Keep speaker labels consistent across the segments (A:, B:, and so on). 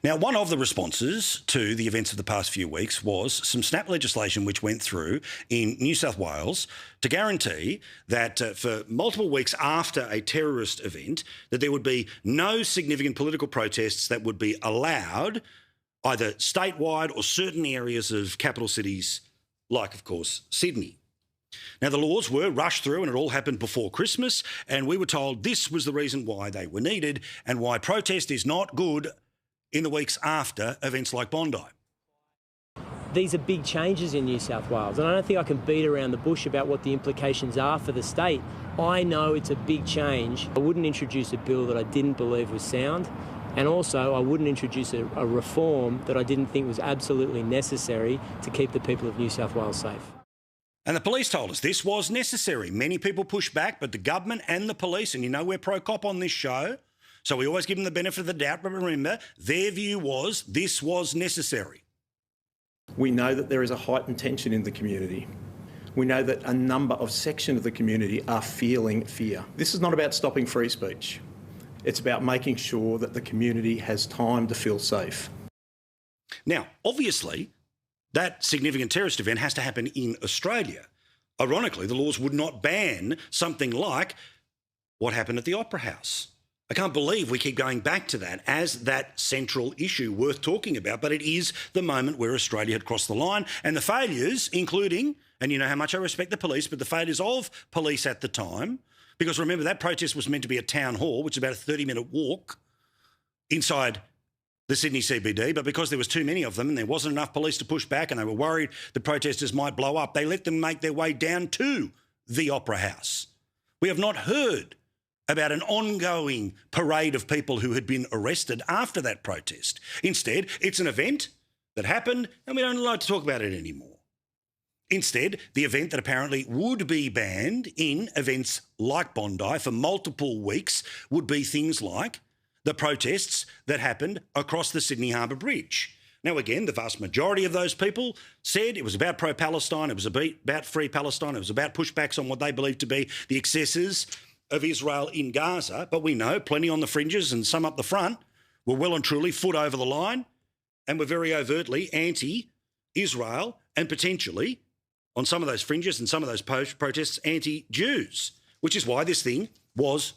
A: Now, one of the responses to the events of the past few weeks was some snap legislation which went through in New South Wales to guarantee that for multiple weeks after a terrorist event, that there would be no significant political protests that would be allowed either statewide or certain areas of capital cities like, of course, Sydney. Now, the laws were rushed through and it all happened before Christmas, and we were told this was the reason why they were needed and why protest is not good in the weeks after events like Bondi.
B: These are big changes in New South Wales, and I don't think I can beat around the bush about what the implications are for the state. I know it's a big change. I wouldn't introduce a bill that I didn't believe was sound, and also I wouldn't introduce a reform that I didn't think was absolutely necessary to keep the people of New South Wales safe.
A: And the police told us this was necessary. Many people pushed back, but the government and the police, and you know we're pro-cop on this show, so we always give them the benefit of the doubt, but remember, their view was this was necessary.
C: We know that there is a heightened tension in the community. We know that a number of sections of the community are feeling fear. This is not about stopping free speech. It's about making sure that the community has time to feel safe.
A: Now, obviously, that significant terrorist event has to happen in Australia. Ironically, the laws would not ban something like what happened at the Opera House. I can't believe we keep going back to that as that central issue worth talking about, but it is the moment where Australia had crossed the line, and the failures, including, and you know how much I respect the police, but the failures of police at the time, because remember that protest was meant to be at Town Hall, which is about a 30-minute walk inside the Sydney CBD, but because there was too many of them and there wasn't enough police to push back and they were worried the protesters might blow up, they let them make their way down to the Opera House. We have not heard about an ongoing parade of people who had been arrested after that protest. Instead, it's an event that happened and we don't like to talk about it anymore. Instead, the event that apparently would be banned in events like Bondi for multiple weeks would be things like the protests that happened across the Sydney Harbour Bridge. Now, again, the vast majority of those people said it was about pro-Palestine, it was about free Palestine, it was about pushbacks on what they believed to be the excesses of Israel in Gaza, but we know plenty on the fringes and some up the front were well and truly foot over the line and were very overtly anti-Israel and potentially, on some of those fringes and some of those protests, anti-Jews, which is why this thing was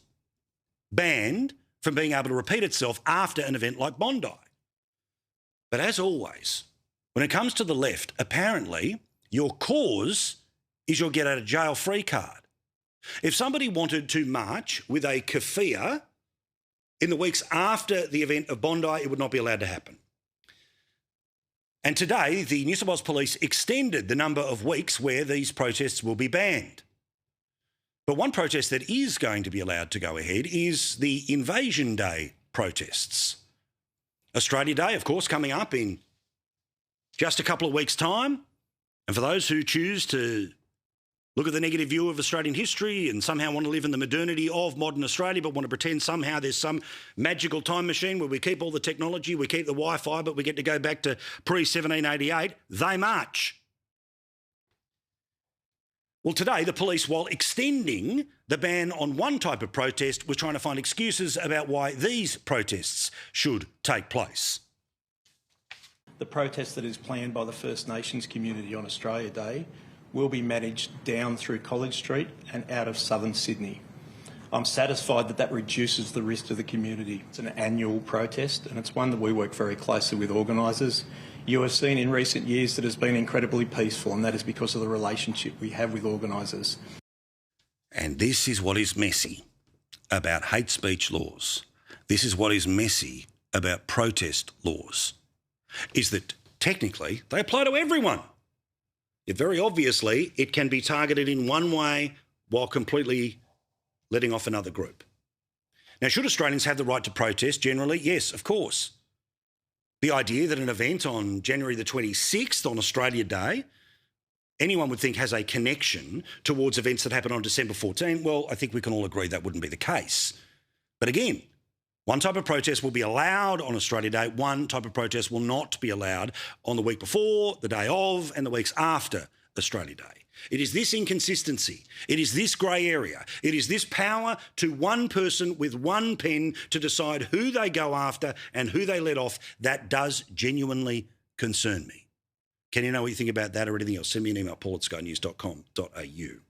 A: banned from being able to repeat itself after an event like Bondi. But as always, when it comes to the left, apparently your cause is your get-out-of-jail-free card. If somebody wanted to march with a keffiyeh in the weeks after the event of Bondi, it would not be allowed to happen. And today, the New South Wales Police extended the number of weeks where these protests will be banned. But one protest that is going to be allowed to go ahead is the Invasion Day protests. Australia Day, of course, coming up in just a couple of weeks' time. And for those who choose to look at the negative view of Australian history and somehow want to live in the modernity of modern Australia but want to pretend somehow there's some magical time machine where we keep all the technology, we keep the Wi-Fi, but we get to go back to pre-1788, they march. Well, today, the police, while extending the ban on one type of protest, were trying to find excuses about why these protests should take place.
C: The protest that is planned by the First Nations community on Australia Day will be managed down through College Street and out of southern Sydney. I'm satisfied that that reduces the risk to the community. It's an annual protest and it's one that we work very closely with organisers. You have seen in recent years that has been incredibly peaceful, and that is because of the relationship we have with organisers.
A: And this is what is messy about hate speech laws. This is what is messy about protest laws, is that technically they apply to everyone. Yet very obviously it can be targeted in one way while completely letting off another group. Now, should Australians have the right to protest generally? Yes, of course. The idea that an event on January the 26th on Australia Day, anyone would think has a connection towards events that happen on December 14, well, I think we can all agree that wouldn't be the case. But again, one type of protest will be allowed on Australia Day, one type of protest will not be allowed on the week before, the day of, and the weeks after Australia Day. It is this inconsistency. It is this grey area. It is this power to one person with one pen to decide who they go after and who they let off that does genuinely concern me. Can you know what you think about that or anything else? Send me an email, paul@skynews.com.au.